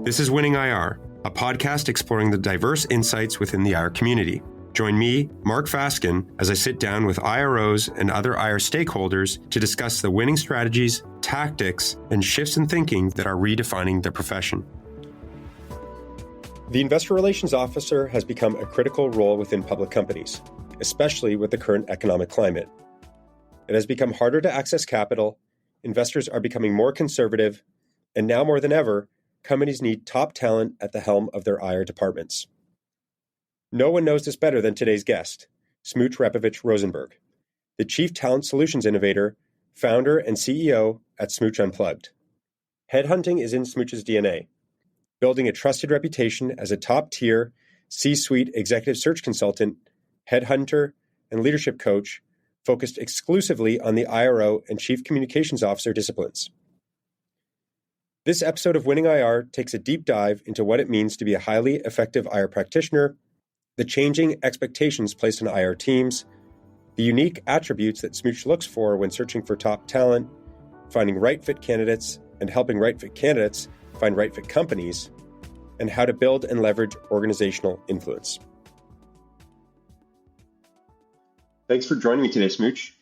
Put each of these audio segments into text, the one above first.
This is Winning IR, a podcast exploring the diverse insights within the IR community. Join me, Mark Fasken, as I sit down with IROs and other IR stakeholders to discuss the winning strategies, tactics, and shifts in thinking that are redefining the profession. The Investor Relations Officer has become a critical role within public companies, especially with the current economic climate. It has become harder to access capital, investors are becoming more conservative, and now more than ever, companies need top talent at the helm of their IR departments. No one knows this better than today's guest, Smooch Repovich Rosenberg, the Chief Talent Solutions Innovator, founder and CEO at Smooch Unplugged. Headhunting is in Smooch's DNA, building a trusted reputation as a top-tier C-suite executive search consultant, headhunter, and leadership coach focused exclusively on the IRO and Chief Communications Officer disciplines. This episode of Winning IR takes a deep dive into what it means to be a highly effective IR practitioner, the changing expectations placed on IR teams, the unique attributes that Smooch looks for when searching for top talent, finding right fit candidates, and helping right fit candidates find right fit companies, and how to build and leverage organizational influence. Thanks for joining me today, Smooch.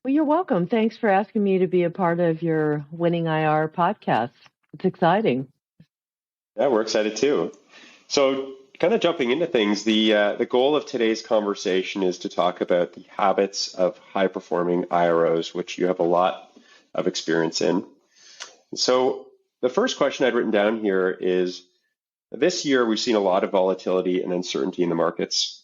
Well, you're welcome. Thanks for asking me to be a part of your Winning IR podcast. It's exciting. Yeah, we're excited too. So kind of jumping into things, the goal of today's conversation is to talk about the habits of high-performing IROs, which you have a lot of experience in. So the first question I'd written down here is, this year we've seen a lot of volatility and uncertainty in the markets,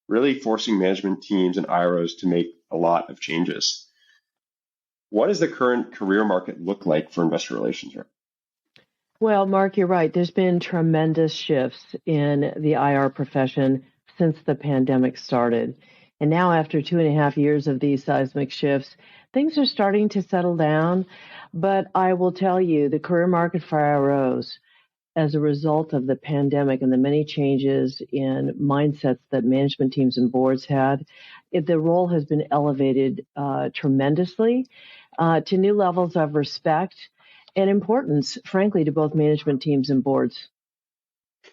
really forcing management teams and IROs to make a lot of changes. What does the current career market look like for investor relations here? Well, Mark, you're right. There's been tremendous shifts in the IR profession since the pandemic started. And now after 2.5 years of these seismic shifts, things are starting to settle down. But I will tell you, the career market for IROs, as a result of the pandemic and the many changes in mindsets that management teams and boards had, the role has been elevated tremendously to new levels of respect and importance, frankly, to both management teams and boards.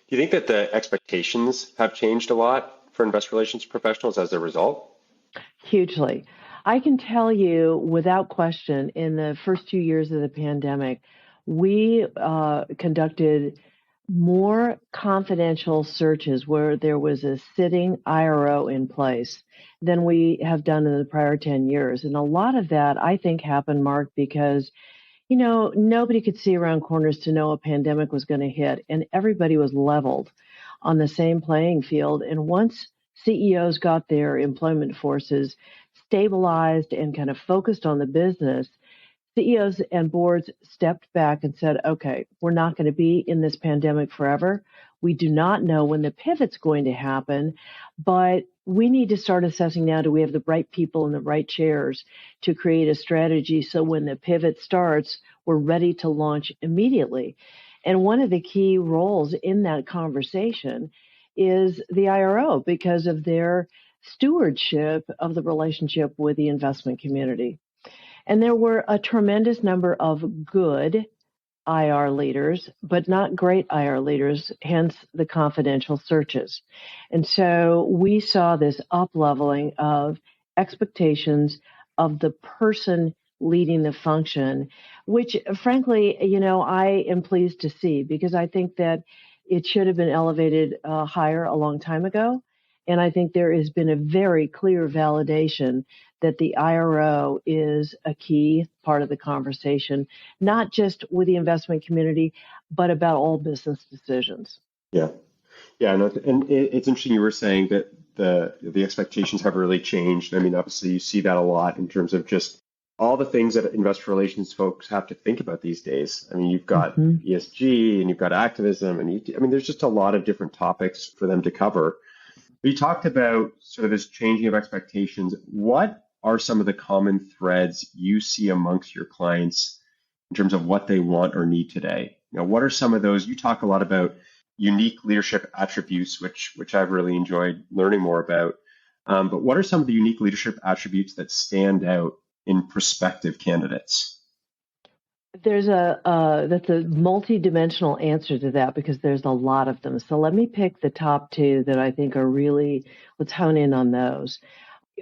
Do you think that the expectations have changed a lot for investor relations professionals as a result? Hugely. I can tell you without question, in the first 2 years of the pandemic, we conducted more confidential searches where there was a sitting IRO in place than we have done in the prior 10 years. And a lot of that, I think, happened, Mark, because nobody could see around corners to know a pandemic was going to hit, and everybody was leveled on the same playing field. And once CEOs got their employment forces stabilized and kind of focused on the business, CEOs and boards stepped back and said, okay, we're not going to be in this pandemic forever. We do not know when the pivot's going to happen, but we need to start assessing now, do we have the right people in the right chairs to create a strategy so when the pivot starts, we're ready to launch immediately. And one of the key roles in that conversation is the IRO because of their stewardship of the relationship with the investment community. And there were a tremendous number of good IR leaders, but not great IR leaders, hence the confidential searches. And so we saw this up-leveling of expectations of the person leading the function, which frankly, I am pleased to see because I think that it should have been elevated higher a long time ago. And I think there has been a very clear validation that the IRO is a key part of the conversation, not just with the investment community, but about all business decisions. Yeah. And it's interesting you were saying that the expectations have really changed. I mean, obviously you see that a lot in terms of just all the things that investor relations folks have to think about these days. I mean, you've got ESG and you've got activism and there's just a lot of different topics for them to cover. You talked about sort of this changing of expectations. What are some of the common threads you see amongst your clients in terms of what they want or need today? What are some of those? You talk a lot about unique leadership attributes, which I've really enjoyed learning more about. But what are some of the unique leadership attributes that stand out in prospective candidates? That's a multi-dimensional answer to that because there's a lot of them. So let me pick the top two that I think are really, let's hone in on those.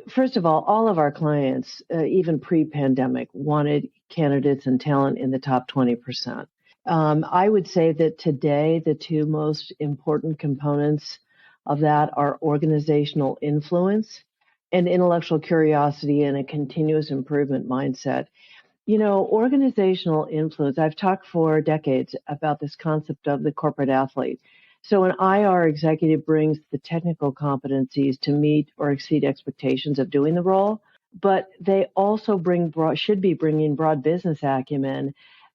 First of all of our clients, even pre-pandemic, wanted candidates and talent in the top 20%. I would say that today, the two most important components of that are organizational influence and intellectual curiosity and a continuous improvement mindset. Organizational influence, I've talked for decades about this concept of the corporate athlete. So an IR executive brings the technical competencies to meet or exceed expectations of doing the role, but they also should be bringing broad business acumen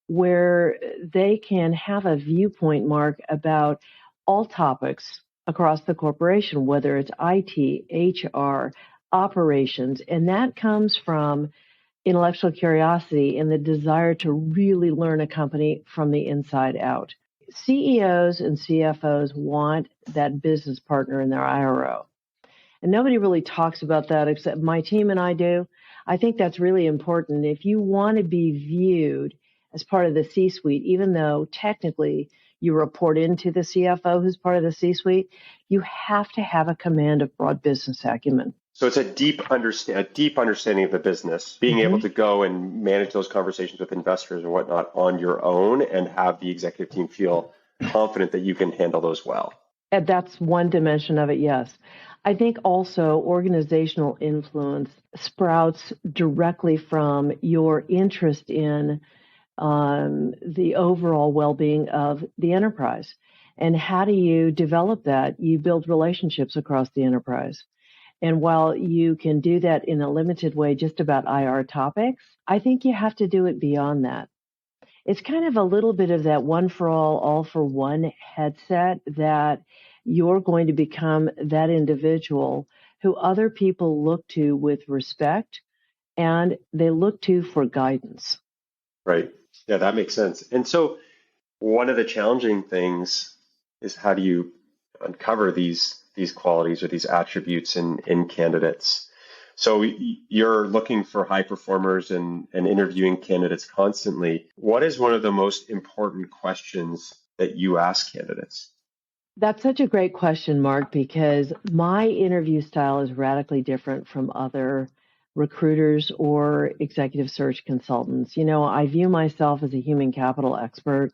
where they can have a viewpoint, Mark, about all topics across the corporation, whether it's IT, HR, operations, and that comes from intellectual curiosity and the desire to really learn a company from the inside out. CEOs and CFOs want that business partner in their IRO. And nobody really talks about that except my team and I do. I think that's really important. If you want to be viewed as part of the C-suite, even though technically you report into the CFO who's part of the C-suite, you have to have a command of broad business acumen. So it's a deep understanding of the business, being able to go and manage those conversations with investors and whatnot on your own and have the executive team feel confident that you can handle those well. And that's one dimension of it, yes. I think also organizational influence sprouts directly from your interest in the overall well-being of the enterprise. And how do you develop that? You build relationships across the enterprise. And while you can do that in a limited way just about IR topics, I think you have to do it beyond that. It's kind of a little bit of that one for all for one headset that you're going to become that individual who other people look to with respect and they look to for guidance. Right. Yeah, that makes sense. And so one of the challenging things is how do you uncover these qualities or these attributes in candidates? So you're looking for high performers and interviewing candidates constantly. What is one of the most important questions that you ask candidates? That's such a great question, Mark, because my interview style is radically different from other recruiters or executive search consultants. I view myself as a human capital expert,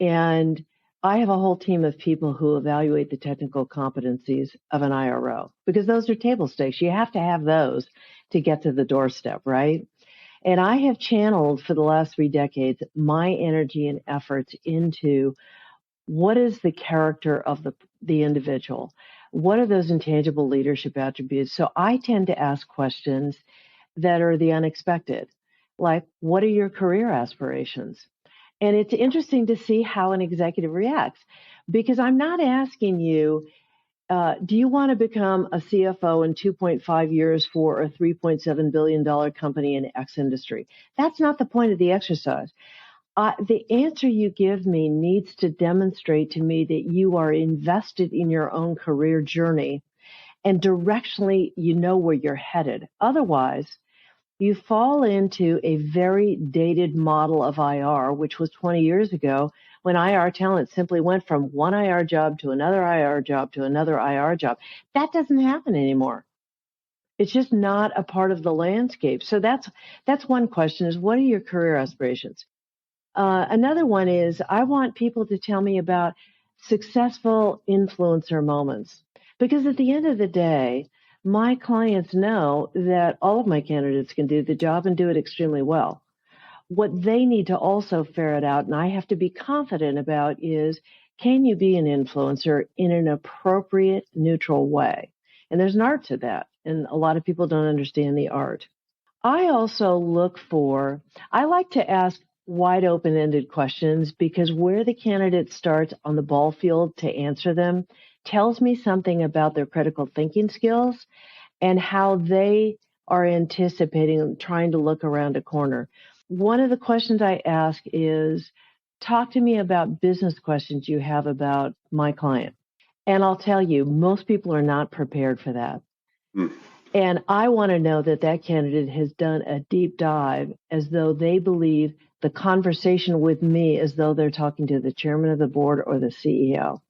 and I have a whole team of people who evaluate the technical competencies of an IRO because those are table stakes. You have to have those to get to the doorstep, right? And I have channeled for the last 3 decades my energy and efforts into what is the character of the individual? What are those intangible leadership attributes? So I tend to ask questions that are the unexpected, like, what are your career aspirations? And it's interesting to see how an executive reacts because I'm not asking you, do you want to become a CFO in 2.5 years for a $3.7 billion company in X industry? That's not the point of the exercise. The answer you give me needs to demonstrate to me that you are invested in your own career journey and directionally you know where you're headed. Otherwise, you fall into a very dated model of IR, which was 20 years ago when IR talent simply went from one IR job to another IR job to another IR job. That doesn't happen anymore. It's just not a part of the landscape. So that's one question is what are your career aspirations? Another one is I want people to tell me about successful influencer moments because at the end of the day, my clients know that all of my candidates can do the job and do it extremely well. What they need to also ferret out, and I have to be confident about, is can you be an influencer in an appropriate, neutral way? And there's an art to that, and a lot of people don't understand the art. I also I like to ask wide open-ended questions because where the candidate starts on the ball field to answer them tells me something about their critical thinking skills and how they are anticipating trying to look around a corner. One of the questions I ask is, talk to me about business questions you have about my client. And I'll tell you, most people are not prepared for that. And I want to know that candidate has done a deep dive as though they believe the conversation with me as though they're talking to the chairman of the board or the CEO.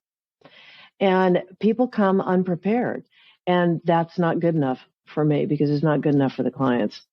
And people come unprepared. And that's not good enough for me because it's not good enough for the clients. Does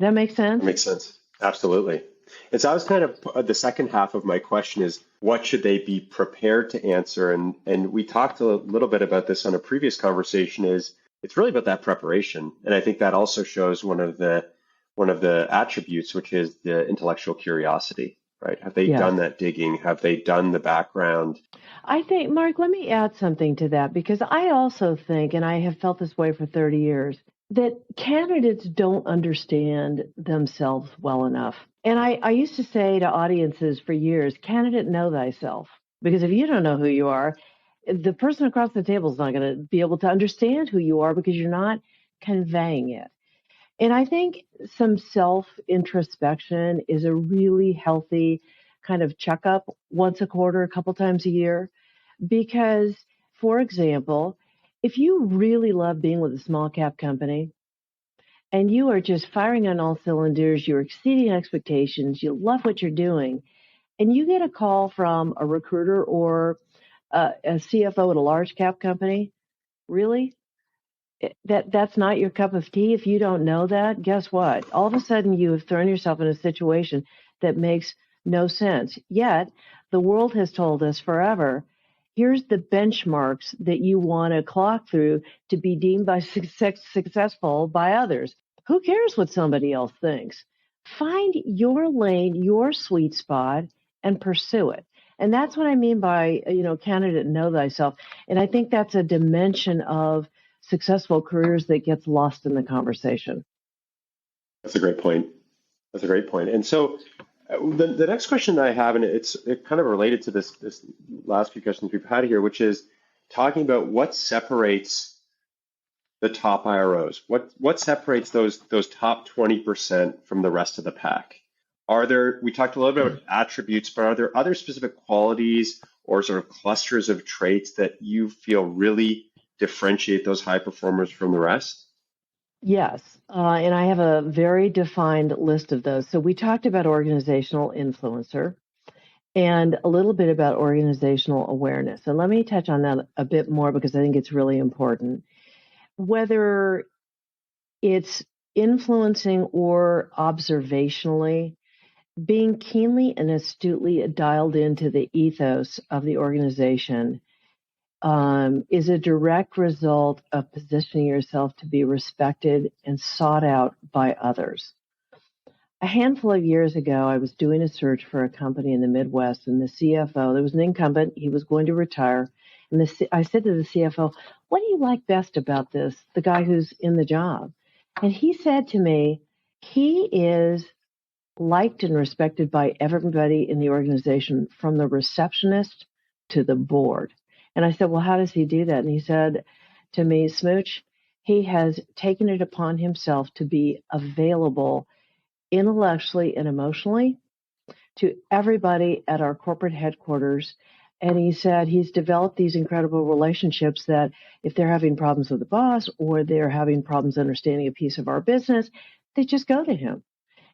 that make sense? That makes sense. Absolutely. And so I was kind of the second half of my question is what should they be prepared to answer? And we talked a little bit about this on a previous conversation is it's really about that preparation. And I think that also shows one of the attributes, which is the intellectual curiosity, right? Have they done that digging? Have they done the background? I think, Mark, let me add something to that because I also think, and I have felt this way for 30 years, that candidates don't understand themselves well enough. And I used to say to audiences for years, candidate, know thyself. Because if you don't know who you are, the person across the table is not going to be able to understand who you are because you're not conveying it. And I think some self-introspection is a really healthy kind of checkup once a quarter, a couple times a year. Because, for example, if you really love being with a small cap company and you are just firing on all cylinders, you're exceeding expectations, you love what you're doing, and you get a call from a recruiter or a CFO at a large cap company, really? That's not your cup of tea. If you don't know that, guess what? All of a sudden you have thrown yourself in a situation that makes no sense. Yet the world has told us forever, here's the benchmarks that you want to clock through to be deemed by successful by others. Who cares what somebody else thinks? Find your lane, your sweet spot, and pursue it. And that's what I mean by, candidate know thyself. And I think that's a dimension of successful careers that gets lost in the conversation. That's a great point. And so the next question that I have, and it kind of related to this last few questions we've had here, which is talking about what separates the top IROs. What separates those top 20% from the rest of the pack? We talked a little bit about attributes, but are there other specific qualities or sort of clusters of traits that you feel really differentiate those high performers from the rest? Yes, and I have a very defined list of those. So we talked about organizational influencer and a little bit about organizational awareness. And let me touch on that a bit more because I think it's really important. Whether it's influencing or observationally, being keenly and astutely dialed into the ethos of the organization is a direct result of positioning yourself to be respected and sought out by others. A handful of years ago, I was doing a search for a company in the Midwest, and the CFO, there was an incumbent, he was going to retire. And I said to the CFO, what do you like best about this, the guy who's in the job? And he said to me, he is liked and respected by everybody in the organization, from the receptionist to the board. And I said, well, how does he do that? And he said to me, Smooch, he has taken it upon himself to be available intellectually and emotionally to everybody at our corporate headquarters. And he said he's developed these incredible relationships that if they're having problems with the boss or they're having problems understanding a piece of our business, they just go to him.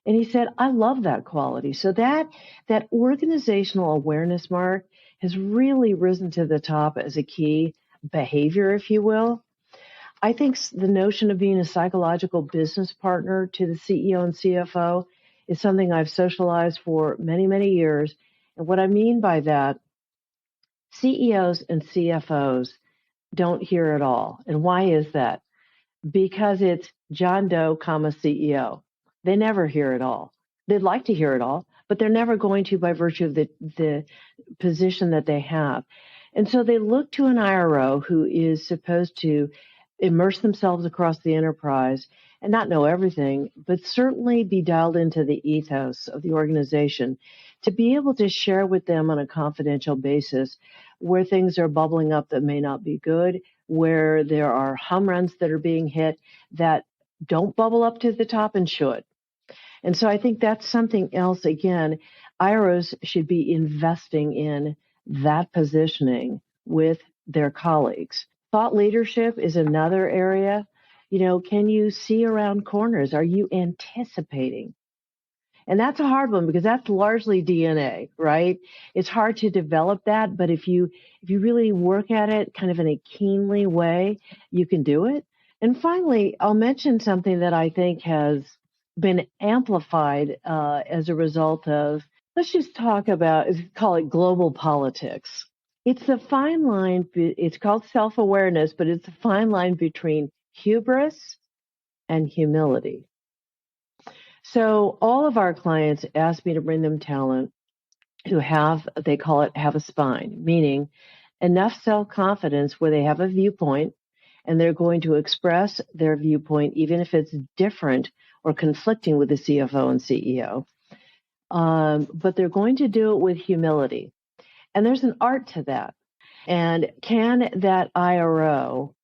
And he said, I love that quality. So that organizational awareness, Mark, has really risen to the top as a key behavior, if you will. I think the notion of being a psychological business partner to the CEO and CFO is something I've socialized for many, many years. And what I mean by that, CEOs and CFOs don't hear it all. And why is that? Because it's John Doe, CEO. They never hear it all. They'd like to hear it all, but they're never going to by virtue of the position that they have. And so they look to an IRO who is supposed to immerse themselves across the enterprise and not know everything, but certainly be dialed into the ethos of the organization to be able to share with them on a confidential basis where things are bubbling up that may not be good, where there are home runs that are being hit that don't bubble up to the top and should. And so I think that's something else. Again, IROs should be investing in that positioning with their colleagues. Thought leadership is another area. Can you see around corners? Are you anticipating? And that's a hard one because that's largely DNA, right? It's hard to develop that, but if you really work at it kind of in a keenly way, you can do it. And finally, I'll mention something that I think has been amplified as a result of, let's just talk about, call it global politics. It's a fine line, it's called self-awareness, but it's a fine line between hubris and humility. So all of our clients ask me to bring them talent who have, they call it, have a spine, meaning enough self-confidence where they have a viewpoint and they're going to express their viewpoint, even if it's different or conflicting with the CFO and CEO. But they're going to do it with humility. And there's an art to that. And can that IRO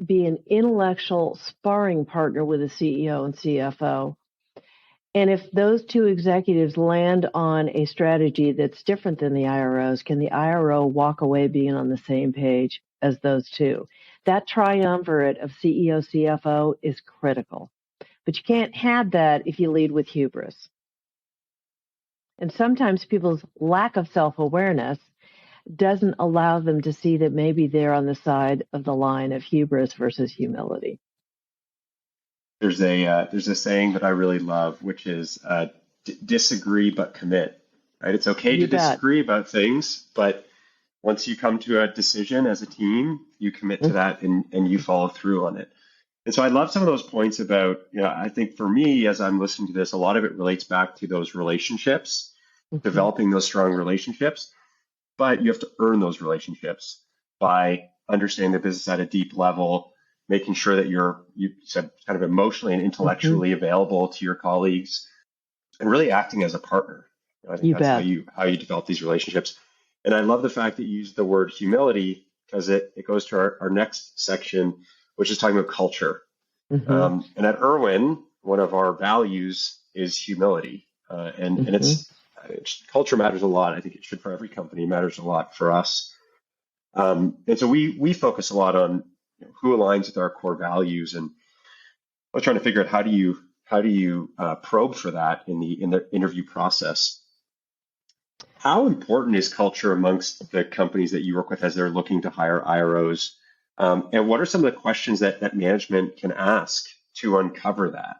be an intellectual sparring partner with a CEO and CFO? And if those two executives land on a strategy that's different than the IROs, can the IRO walk away being on the same page as those two? That triumvirate of CEO, CFO is critical. But you can't have that if you lead with hubris. And sometimes people's lack of self-awareness doesn't allow them to see that maybe they're on the side of the line of hubris versus humility. There's a saying that I really love, which is disagree but commit. Right? It's okay to disagree about things, but once you come to a decision as a team, you commit to that and you follow through on it. And so I love some of those points about, I think for me, as I'm listening to this, a lot of it relates back to those relationships, developing those strong relationships. But you have to earn those relationships by understanding the business at a deep level, making sure that you said kind of emotionally and intellectually available to your colleagues, and really acting as a partner. I think that's how you develop these relationships. And I love the fact that you use the word humility because it goes to our next section, which is talking about culture. And at Irwin, one of our values is humility, and it's culture matters a lot. I think it should for every company. It matters a lot for us. And so we focus a lot on who aligns with our core values, and we're trying to figure out how do you probe for that in the interview process. How important is culture amongst the companies that you work with as they're looking to hire IROs? And what are some of the questions that management can ask to uncover that?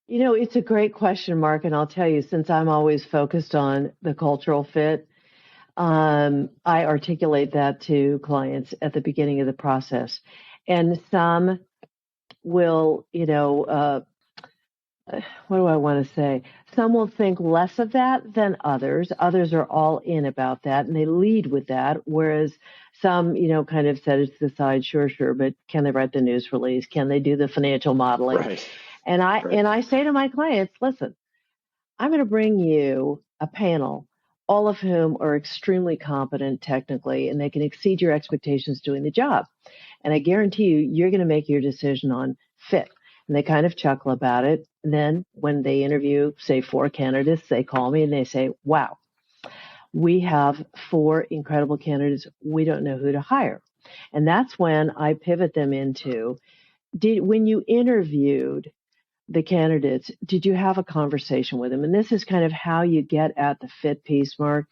It's a great question, Mark, and I'll tell you, since I'm always focused on the cultural fit, I articulate that to clients at the beginning of the process. And some will, what do I want to say? Some will think less of that than others. Others are all in about that, and they lead with that, whereas some, kind of set it to the side, sure, but can they write the news release? Can they do the financial modeling? Right. And I say to my clients, listen, I'm going to bring you a panel, all of whom are extremely competent technically, and they can exceed your expectations doing the job. And I guarantee you're going to make your decision on fit. And they kind of chuckle about it. And then when they interview, say, 4 candidates, they call me and they say, wow, we have 4 incredible candidates. We don't know who to hire. And that's when I pivot them into, when you interviewed the candidates, did you have a conversation with them? And this is kind of how you get at the fit piece, Mark.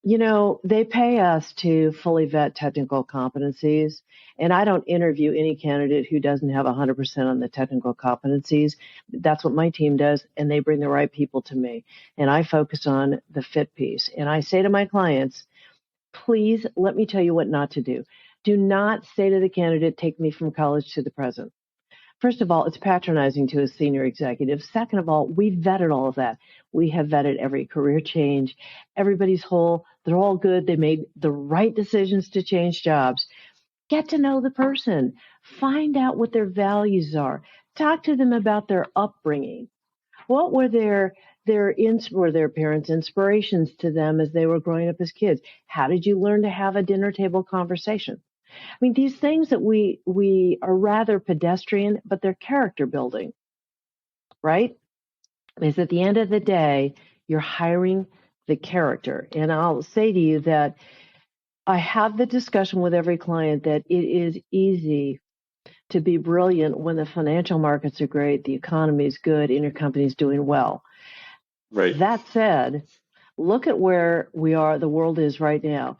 They pay us to fully vet technical competencies, and I don't interview any candidate who doesn't have 100% on the technical competencies. That's what my team does, and they bring the right people to me, and I focus on the fit piece. And I say to my clients, please let me tell you what not to do. Do not say to the candidate, take me from college to the present. First of all, it's patronizing to a senior executive. Second of all, we vetted all of that. We have vetted every career change. Everybody's whole. They're all good. They made the right decisions to change jobs. Get to know the person. Find out what their values are. Talk to them about their upbringing. What were their parents' inspirations to them as they were growing up as kids? How did you learn to have a dinner table conversation? I mean, these things that we are rather pedestrian, but they're character building, right? Because at the end of the day, you're hiring the character. And I'll say to you that I have the discussion with every client that it is easy to be brilliant when the financial markets are great, the economy is good, and your company is doing well. Right. That said, look at where the world is right now.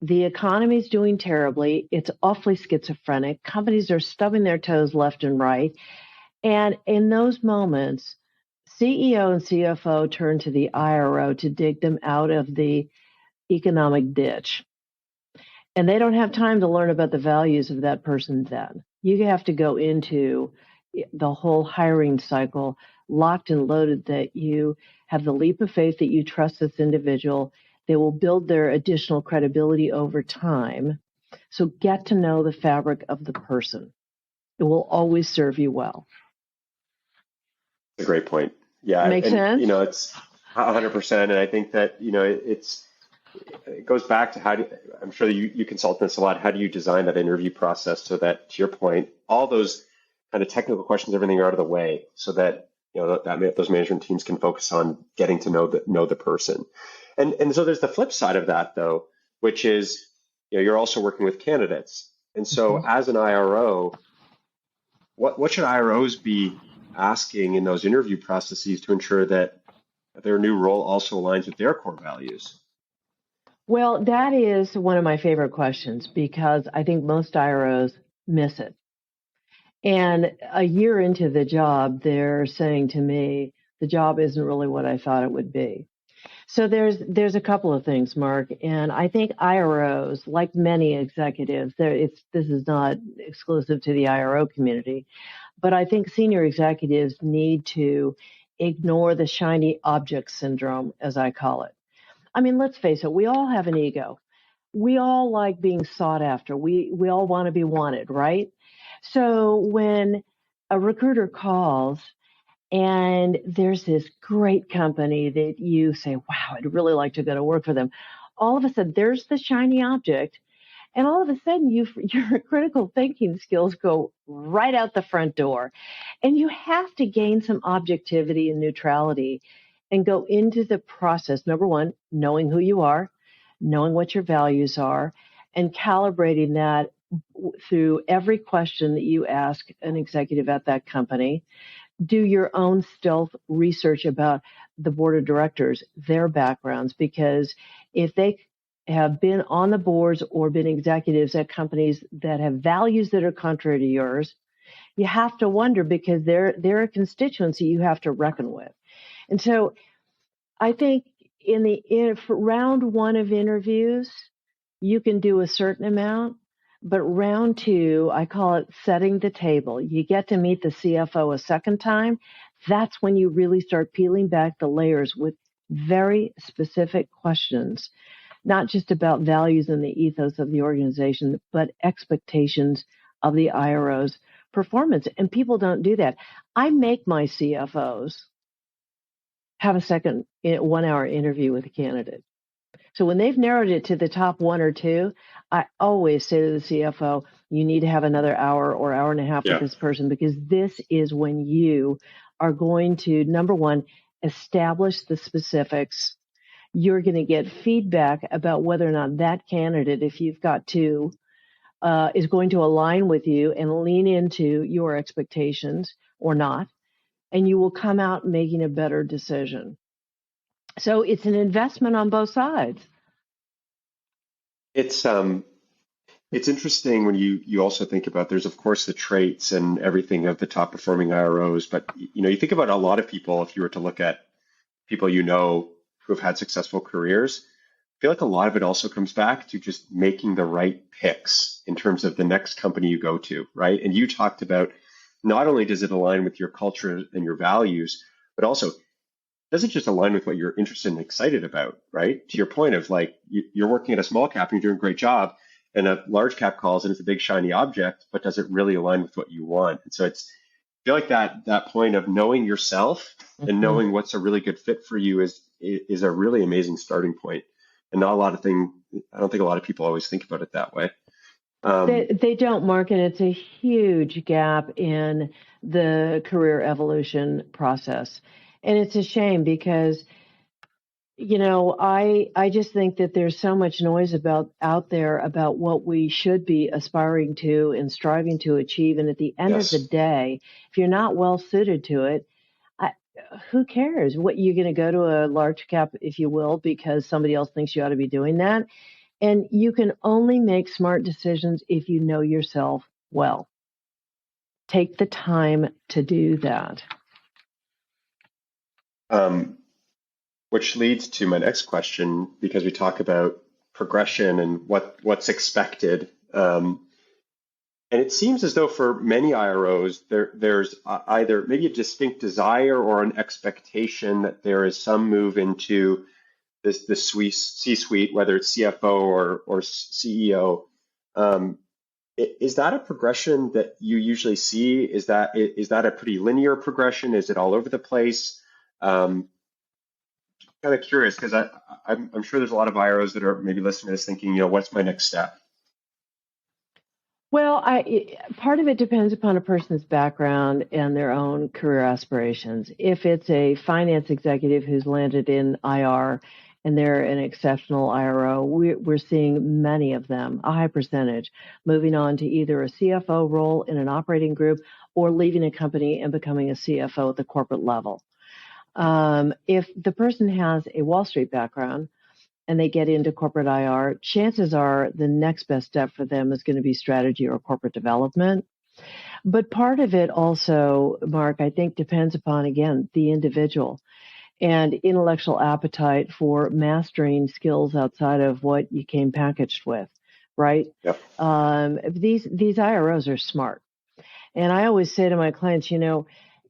The economy is doing terribly. It's awfully schizophrenic. Companies are stubbing their toes left and right. And in those moments, CEO and CFO turn to the IRO to dig them out of the economic ditch. And they don't have time to learn about the values of that person then. You have to go into the whole hiring cycle locked and loaded, that you have the leap of faith that you trust this individual. They will build their additional credibility over time. So get to know the fabric of the person. It will always serve you well. That's a great point. Yeah. Make sense? It's 100%. And I think that, it goes back to I'm sure that you consult this a lot. How do you design that interview process so that, to your point, all those kind of technical questions, everything are out of the way, so that, those management teams can focus on getting to know the person. And so there's the flip side of that, though, which is, you're also working with candidates. And so as an IRO, what should IROs be asking in those interview processes to ensure that their new role also aligns with their core values? Well, that is one of my favorite questions, because I think most IROs miss it. And a year into the job, they're saying to me, the job isn't really what I thought it would be. So there's a couple of things, Mark, and I think IROs, like many executives, this is not exclusive to the IRO community, but I think senior executives need to ignore the shiny object syndrome, as I call it. I mean, let's face it, we all have an ego. We all like being sought after. We all want to be wanted, right? So when a recruiter calls and there's this great company that you say, wow, I'd really like to go to work for them, all of a sudden there's the shiny object, and all of a sudden your critical thinking skills go right out the front door. And you have to gain some objectivity and neutrality and go into the process. Number one, knowing who you are, knowing what your values are, and calibrating that through every question that you ask an executive at that company. Do your own stealth research about the board of directors, their backgrounds, because if they have been on the boards or been executives at companies that have values that are contrary to yours, you have to wonder, because they're a constituency you have to reckon with. And so I think for round one of interviews, you can do a certain amount, but round two, I call it setting the table. You get to meet the CFO a second time. That's when you really start peeling back the layers with very specific questions, not just about values and the ethos of the organization, but expectations of the IRO's performance. And people don't do that. I make my CFOs have a second 1 hour interview with a candidate. So when they've narrowed it to the top one or two, I always say to the CFO, you need to have another hour or hour and a half with this person, because this is when you are going to, number one, establish the specifics. You're going to get feedback about whether or not that candidate, if you've got two, is going to align with you and lean into your expectations or not. And you will come out making a better decision. So it's an investment on both sides. It's interesting when you also think about, there's of course the traits and everything of the top performing IROs, but you think about a lot of people. If you were to look at people who have had successful careers, I feel like a lot of it also comes back to just making the right picks in terms of the next company you go to, right? And you talked about, not only does it align with your culture and your values, but also does it just align with what you're interested and excited about, right? To your point of, like, you're working at a small cap and you're doing a great job, and a large cap calls and it's a big shiny object, but does it really align with what you want? And so I feel like that point of knowing yourself and knowing what's a really good fit for you is a really amazing starting point. And I don't think a lot of people always think about it that way. They don't, Mark, and it's a huge gap in the career evolution process. And it's a shame, because, I just think that there's so much noise out there about what we should be aspiring to and striving to achieve. And at the end of the day, if you're not well suited to it, who cares? What, you're going to go to a large cap, if you will, because somebody else thinks you ought to be doing that. And you can only make smart decisions if you know yourself well. Take the time to do that. Which leads to my next question, because we talk about progression and what's expected. And it seems as though for many IROs, there's either maybe a distinct desire or an expectation that there is some move into this C-suite, whether it's CFO or CEO. Is that a progression that you usually see? Is that a pretty linear progression? Is it all over the place? Kind of curious, because I'm sure there's a lot of IROs that are maybe listening to this thinking, what's my next step? Well, part of it depends upon a person's background and their own career aspirations. If it's a finance executive who's landed in IR and they're an exceptional IRO, we're seeing many of them, a high percentage, moving on to either a CFO role in an operating group or leaving a company and becoming a CFO at the corporate level. If the person has a Wall Street background, and they get into corporate IR, chances are the next best step for them is going to be strategy or corporate development. But part of it also, Mark, I think depends upon, again, the individual and intellectual appetite for mastering skills outside of what you came packaged with, right? Yep. These IROs are smart. And I always say to my clients,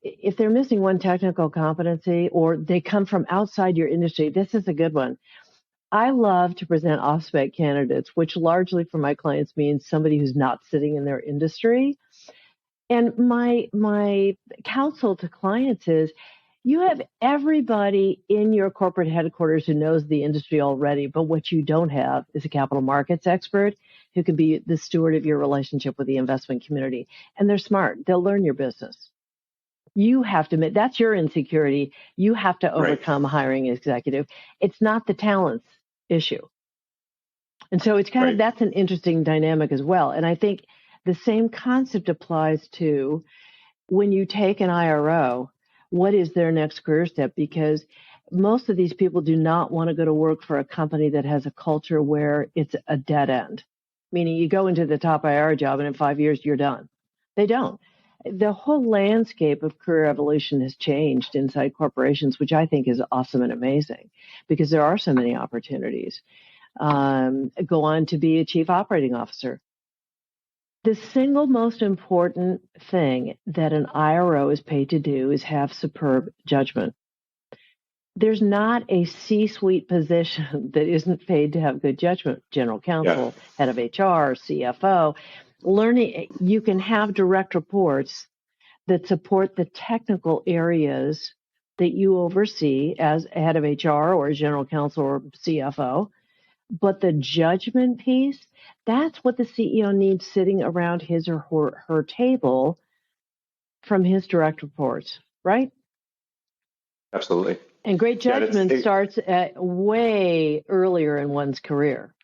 if they're missing one technical competency or they come from outside your industry, this is a good one. I love to present off-spec candidates, which largely for my clients means somebody who's not sitting in their industry. And my counsel to clients is, you have everybody in your corporate headquarters who knows the industry already, but what you don't have is a capital markets expert who can be the steward of your relationship with the investment community. And they're smart. They'll learn your business. You have to admit, that's your insecurity. You have to overcome hiring an executive. It's not the talents issue. And so it's kind of, that's an interesting dynamic as well. And I think the same concept applies to when you take an IRO, what is their next career step? Because most of these people do not want to go to work for a company that has a culture where it's a dead end, meaning you go into the top IR job and in 5 years you're done. They don't. The whole landscape of career evolution has changed inside corporations, which I think is awesome and amazing because there are so many opportunities. Go on to be a chief operating officer. The single most important thing that an IRO is paid to do is have superb judgment. There's not a C-suite position that isn't paid to have good judgment. General counsel, head of HR, CFO. Learning, you can have direct reports that support the technical areas that you oversee as a head of HR or a general counsel or CFO. But the judgment piece, that's what the CEO needs sitting around his or her table from his direct reports, right? Absolutely. And great judgment starts at way earlier in one's career.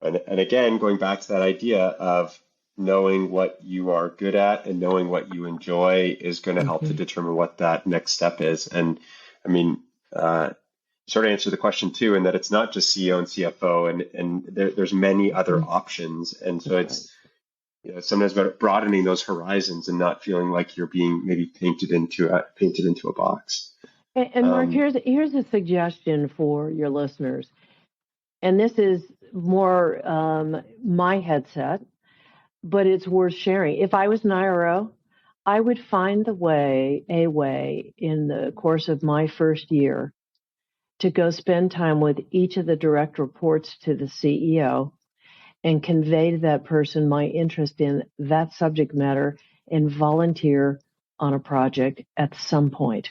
And again, going back to that idea of knowing what you are good at and knowing what you enjoy is going to help to determine what that next step is. And I mean, sort of answer the question too, in that it's not just CEO and CFO, and there's many other options. And so it's sometimes about broadening those horizons and not feeling like you're being maybe painted into a box. And Mark, here's a suggestion for your listeners. And this is more my headset, but it's worth sharing. If I was an IRO, I would find a way in the course of my first year to go spend time with each of the direct reports to the CEO and convey to that person my interest in that subject matter and volunteer on a project at some point.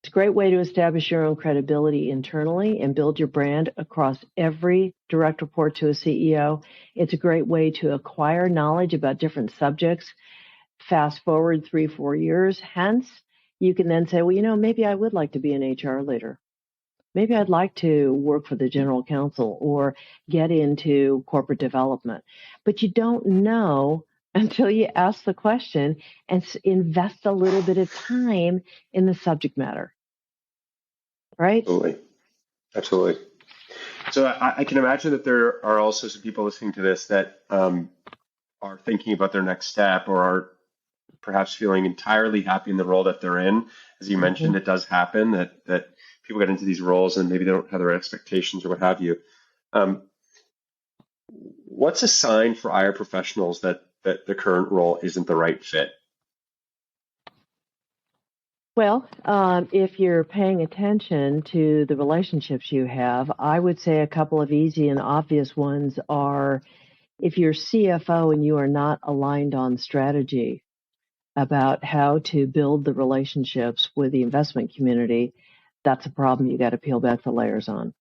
It's a great way to establish your own credibility internally and build your brand across every direct report to a CEO. It's a great way to acquire knowledge about different subjects. Fast forward 3-4 years, hence, you can then say, well, maybe I would like to be an HR leader. Maybe I'd like to work for the general counsel or get into corporate development. But you don't know until you ask the question and invest a little bit of time in the subject matter. Right? Absolutely. So I can imagine that there are also some people listening to this that are thinking about their next step or are perhaps feeling entirely happy in the role that they're in. As you mentioned, it does happen that people get into these roles and maybe they don't have their expectations or what have you. What's a sign for IR professionals that the current role isn't the right fit? Well, if you're paying attention to the relationships you have, I would say a couple of easy and obvious ones are if you're CFO and you are not aligned on strategy about how to build the relationships with the investment community, that's a problem you got to peel back the layers on.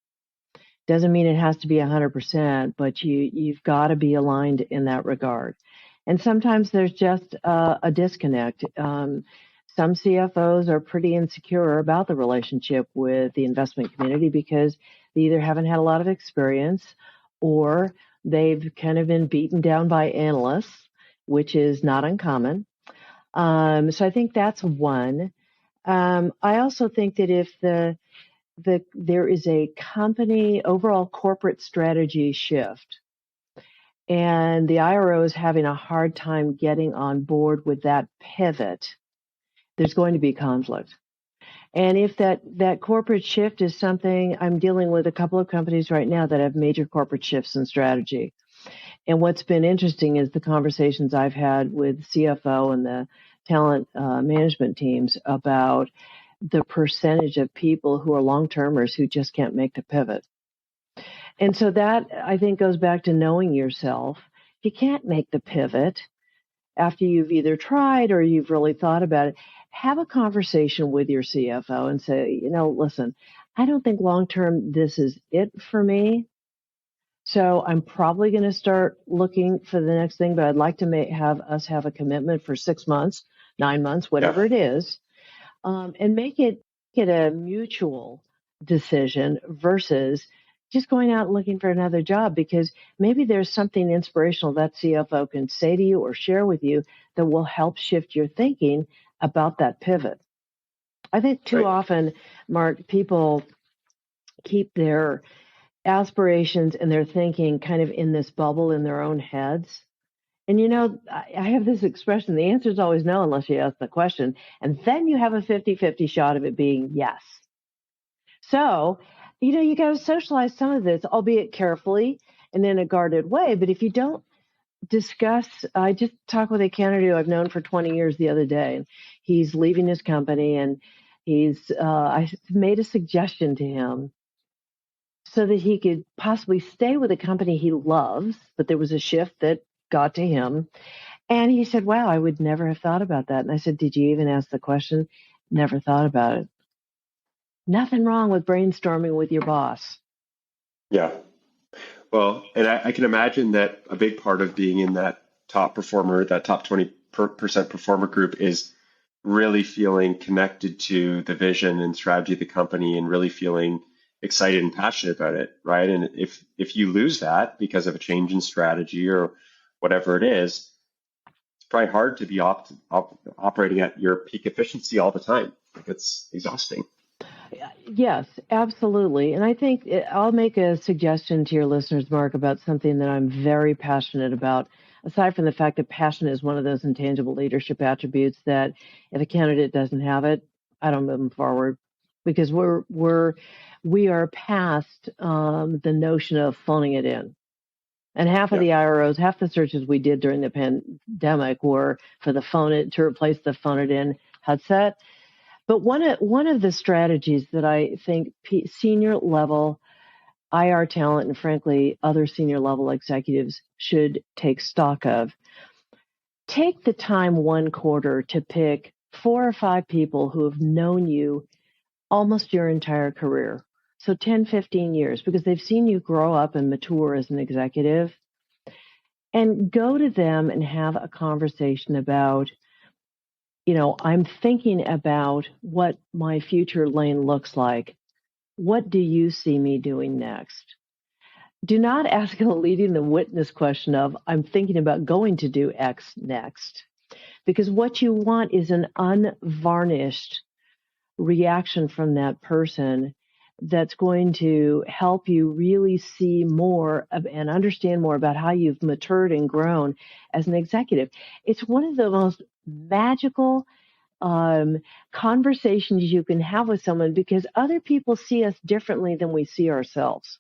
Doesn't mean it has to be 100%, but you've got to be aligned in that regard. And sometimes there's just a disconnect. Some CFOs are pretty insecure about the relationship with the investment community because they either haven't had a lot of experience or they've kind of been beaten down by analysts, which is not uncommon. So I think that's one. I also think that if there is a company overall corporate strategy shift, and the IRO is having a hard time getting on board with that pivot, there's going to be conflict. And if that corporate shift is something, I'm dealing with a couple of companies right now that have major corporate shifts in strategy. And what's been interesting is the conversations I've had with CFO and the talent management teams about the percentage of people who are long-termers who just can't make the pivot. And so that, I think, goes back to knowing yourself. If you can't make the pivot after you've either tried or you've really thought about it, have a conversation with your CFO and say, listen, I don't think long-term this is it for me. So I'm probably going to start looking for the next thing, but I'd like to have us have a commitment for 6 months, 9 months, whatever it is, and make it a mutual decision versus just going out and looking for another job, because maybe there's something inspirational that CFO can say to you or share with you that will help shift your thinking about that pivot. I think too often, Mark, people keep their aspirations and their thinking kind of in this bubble in their own heads. And I have this expression, the answer is always no unless you ask the question. And then you have a 50-50 shot of it being yes. So, you got to socialize some of this, albeit carefully and in a guarded way. But if you don't discuss, I just talked with a candidate who I've known for 20 years the other day, and he's leaving his company, and I made a suggestion to him so that he could possibly stay with a company he loves, but there was a shift that got to him. And he said, wow, I would never have thought about that. And I said, did you even ask the question? Never thought about it. Nothing wrong with brainstorming with your boss. Yeah. Well, and I can imagine that a big part of being in that top performer, that top 20% performer group is really feeling connected to the vision and strategy of the company and really feeling excited and passionate about it, right? And if you lose that because of a change in strategy or whatever it is, it's probably hard to be operating at your peak efficiency all the time. Like, it's exhausting. Yes, absolutely. And I think I'll make a suggestion to your listeners, Mark, about something that I'm very passionate about. Aside from the fact that passion is one of those intangible leadership attributes that if a candidate doesn't have it, I don't move them forward, because we are past the notion of phoning it in. And half of the IROs, half the searches we did during the pandemic were for to replace the phone it in headset. But one of the strategies that I think senior level IR talent and frankly other senior level executives should take stock of, take the time one quarter to pick 4 or 5 people who have known you almost your entire career. So 10, 15 years, because they've seen you grow up and mature as an executive, and go to them and have a conversation about, I'm thinking about what my future lane looks like. What do you see me doing next? Do not ask a leading the witness question of, I'm thinking about going to do X next. Because what you want is an unvarnished reaction from that person that's going to help you really see more and understand more about how you've matured and grown as an executive. It's one of the most magical conversations you can have with someone, because other people see us differently than we see ourselves.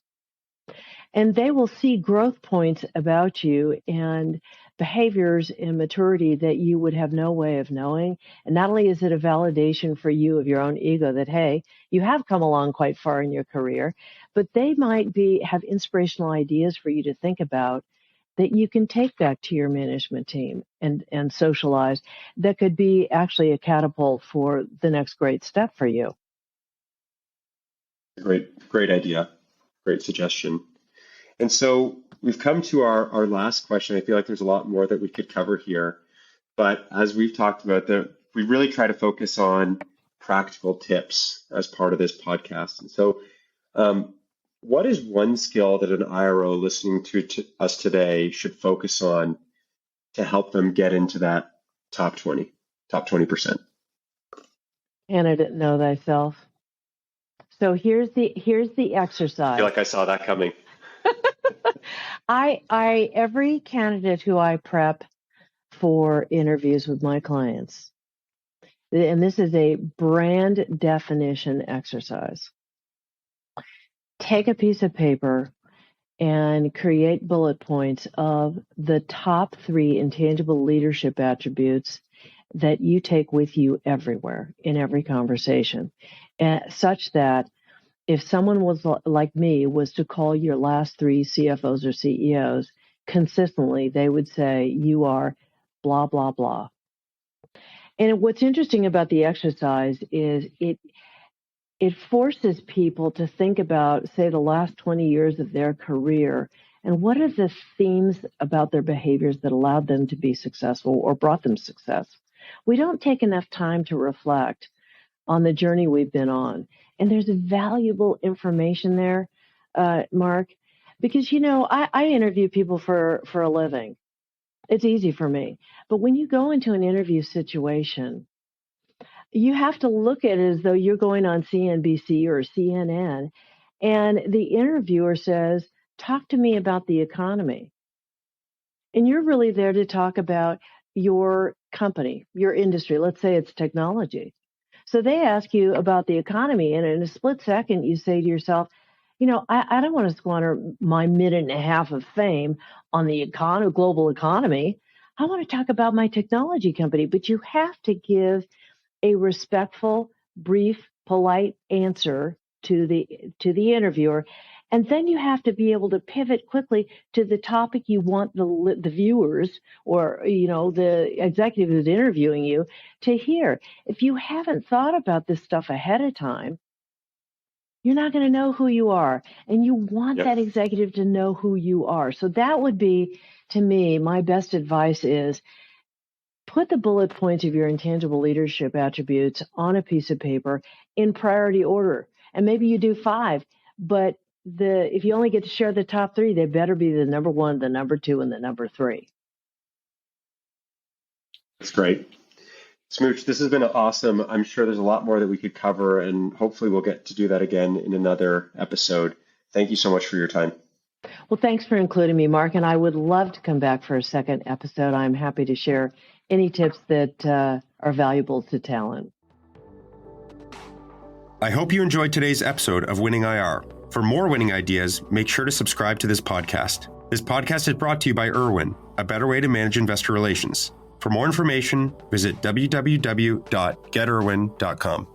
And they will see growth points about you and behaviors and maturity that you would have no way of knowing. And not only is it a validation for you of your own ego that, hey, you have come along quite far in your career, but they might have inspirational ideas for you to think about that you can take back to your management team and socialize. That could be actually a catapult for the next great step for you. Great idea. Great suggestion. And so we've come to our last question. I feel like there's a lot more that we could cover here. But as we've talked about, we really try to focus on practical tips as part of this podcast. And so what is one skill that an IRO listening to us today should focus on to help them get into that top 20%? Candidate know thyself. So here's the exercise. I feel like I saw that coming. Every candidate who I prep for interviews with my clients, and this is a brand definition exercise. Take a piece of paper and create bullet points of the top 3 intangible leadership attributes that you take with you everywhere in every conversation, such that if someone was like me was to call your last 3 CFOs or CEOs consistently, they would say, you are blah, blah, blah. And what's interesting about the exercise is it forces people to think about, say, the last 20 years of their career and what are the themes about their behaviors that allowed them to be successful or brought them success. We don't take enough time to reflect on the journey we've been on. And there's valuable information there, Mark, because, I interview people for a living. It's easy for me. But when you go into an interview situation, you have to look at it as though you're going on CNBC or CNN, and the interviewer says, talk to me about the economy. And you're really there to talk about your company, your industry. Let's say it's technology. So they ask you about the economy, and in a split second, you say to yourself, I don't want to squander my minute and a half of fame on the global economy. I want to talk about my technology company. But you have to give a respectful, brief, polite answer to the interviewer. And then you have to be able to pivot quickly to the topic you want the viewers or, the executive who's interviewing you to hear. If you haven't thought about this stuff ahead of time, you're not going to know who you are. And you want that executive to know who you are. So that would be, to me, my best advice is put the bullet points of your intangible leadership attributes on a piece of paper in priority order. And maybe you do 5, but if you only get to share the top 3, they better be the number 1, the number 2, and the number 3. That's great. Smooch, this has been awesome. I'm sure there's a lot more that we could cover, and hopefully we'll get to do that again in another episode. Thank you so much for your time. Well, thanks for including me, Mark, and I would love to come back for a second episode. I'm happy to share any tips that are valuable to talent. I hope you enjoyed today's episode of Winning IR. For more winning ideas, make sure to subscribe to this podcast. This podcast is brought to you by Irwin, a better way to manage investor relations. For more information, visit www.getirwin.com.